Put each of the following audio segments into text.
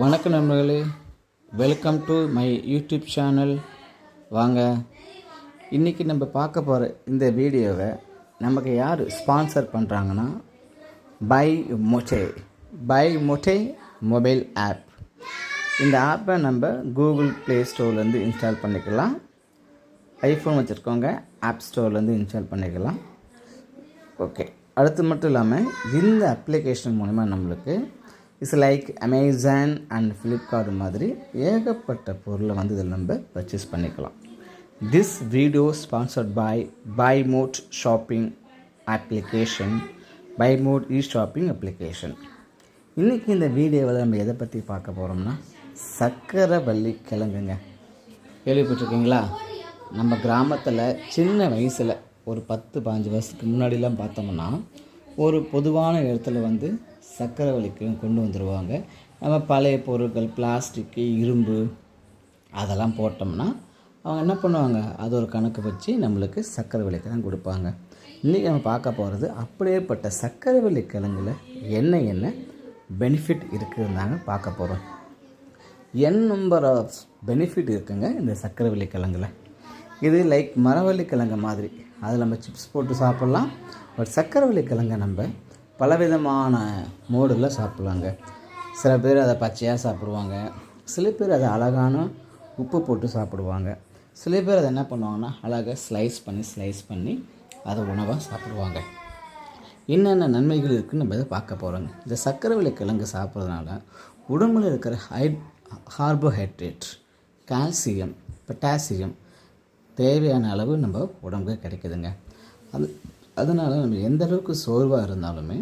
வணக்கம் நண்பர்களே, welcome to my YouTube channel. வாங்க, இன்றைக்கி நம்ம பார்க்க போகிற இந்த வீடியோவை நமக்கு யார் ஸ்பான்சர் பண்ணுறாங்கன்னா பை மொட்டே மொபைல் ஆப். இந்த ஆப்பை நம்ம கூகுள் ப்ளே ஸ்டோர்லேருந்து இன்ஸ்டால் பண்ணிக்கலாம். ஐஃபோன் வச்சுருக்கவங்க ஆப் ஸ்டோர்லேருந்து இன்ஸ்டால் பண்ணிக்கலாம். ஓகே, அடுத்து மட்டும் இல்லாமல் இந்த அப்ளிகேஷன் மூலிமா நம்மளுக்கு it's like Amazon and Flipkart மாதிரி ஏகப்பட்ட பொருளை வந்து இதில் நம்ம பர்ச்சேஸ் பண்ணிக்கலாம். This video sponsored by mod shopping application, by mod shopping application. இன்றைக்கி இந்த வீடியோவில் நம்ம எதை பற்றி பார்க்க போகிறோம்னா சக்கரவள்ளி கிழங்குங்க. கேள்விப்பட்டிருக்கீங்களா? நம்ம கிராமத்தில் சின்ன வயசில் ஒரு 10-15 வருஷத்துக்கு முன்னாடிலாம் பார்த்தோம்னா ஒரு பொதுவான இடத்துல வந்து சக்கரவள்ளி கிழங்கு கொண்டு வந்துடுவாங்க. நம்ம பழைய பொருட்கள், பிளாஸ்டிக்கு, இரும்பு அதெல்லாம் போட்டோம்னா அவங்க என்ன பண்ணுவாங்க, அது ஒரு கணக்கு வச்சு நம்மளுக்கு சக்கரவள்ளி கிழங்கு கொடுப்பாங்க. இன்றைக்கி நம்ம பார்க்க போகிறது அப்படியேப்பட்ட சக்கரவள்ளி கிழங்குல என்ன பெனிஃபிட் இருக்குதுன்னாங்க பார்க்க போகிறோம். நம்பர் ஆஃப் பெனிஃபிட் இருக்குங்க இந்த சக்கரவள்ளி கிழங்குல. இது லைக் மரவள்ளி கிழங்கு மாதிரி, அதில் நம்ம சிப்ஸ் போட்டு சாப்பிட்லாம். பட் சக்கரவள்ளி கிழங்கை நம்ம பலவிதமான மோடில் சாப்பிட்லாங்க. சில பேர் அதை பச்சையாக சாப்பிடுவாங்க, சில பேர் அதை அழகான உப்பு போட்டு சாப்பிடுவாங்க, சில பேர் அதை என்ன பண்ணுவாங்கன்னா அழகாக ஸ்லைஸ் பண்ணி அதை உணவாக சாப்பிடுவாங்க. என்னென்ன நன்மைகள் இருக்குதுன்னு நம்ம இதை பார்க்க போகிறோங்க. இந்த சக்கரவள்ளி கிழங்கு சாப்பிட்றதுனால உடம்பில் இருக்கிற கார்போஹைட்ரேட், கால்சியம், பொட்டாசியம் தேவையான அளவு நம்ம உடம்புக்கு கிடைக்குதுங்க. அதனால் நம்ம எந்த அளவுக்கு சோர்வாக இருந்தாலுமே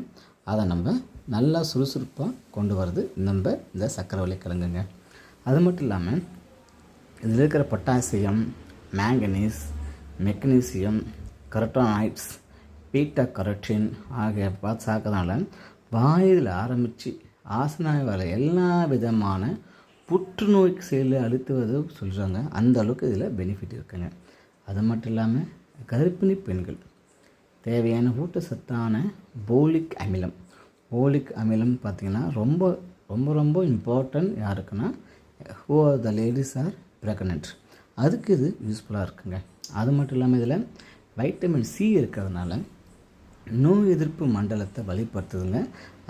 அதை நம்ம நல்லா சுறுசுறுப்பாக கொண்டு வரது நம்ம இந்த சக்கரவள்ளி கிழங்குங்க. அது மட்டும் இல்லாமல் இதில் இருக்கிற potassium, manganese, magnesium, carotenoids, beta carotene ஆகிய பார்த்து சாக்கிறதுனால வாயில் ஆரம்பித்து ஆசனாய் வர எல்லா விதமான புற்றுநோய்க்கு செயலை அழுத்துவது சொல்கிறாங்க. அந்த அளவுக்கு இதில் பெனிஃபிட் இருக்குங்க. அது மட்டும் இல்லாமல் கர்ப்பிணி பெண்கள் தேவையான ஊட்டச்சத்தான போலிக் அமிலம் பார்த்திங்கன்னா ரொம்ப ரொம்ப ரொம்ப இம்பார்ட்டன்ட். யாருக்குன்னா who are the ladies are pregnant, அதுக்கு இது யூஸ்ஃபுல்லாக இருக்குங்க. அது மட்டும் இல்லாமல் இதில் வைட்டமின் சி இருக்கிறதுனால நோய் எதிர்ப்பு மண்டலத்தை வலுப்படுத்துதுங்க.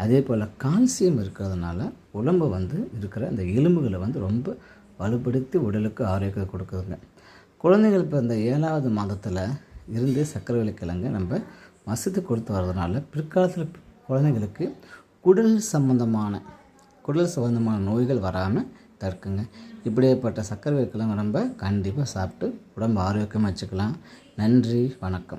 அதே போல் கால்சியம் இருக்கிறதுனால உடம்பு வந்து இருக்கிற அந்த எலும்புகளை வந்து ரொம்ப வலுப்படுத்தி உடலுக்கு ஆரோக்கியத்தை கொடுக்குதுங்க. குழந்தைகள் இப்போ இந்த 7வது மாதத்தில் இருந்து சக்கரவள்ளி கிழங்கு நம்ம மசித்து கொடுத்து வர்றதுனால பிற்காலத்தில் குழந்தைங்களுக்கு குடல் சம்பந்தமான நோய்கள் வராமல் தடுக்குங்க. இப்படியேப்பட்ட சக்கரவள்ளி கிழங்கு நம்ம கண்டிப்பாக சாப்பிட்டு உடம்பு ஆரோக்கியமாக வச்சுக்கலாம். நன்றி, வணக்கம்.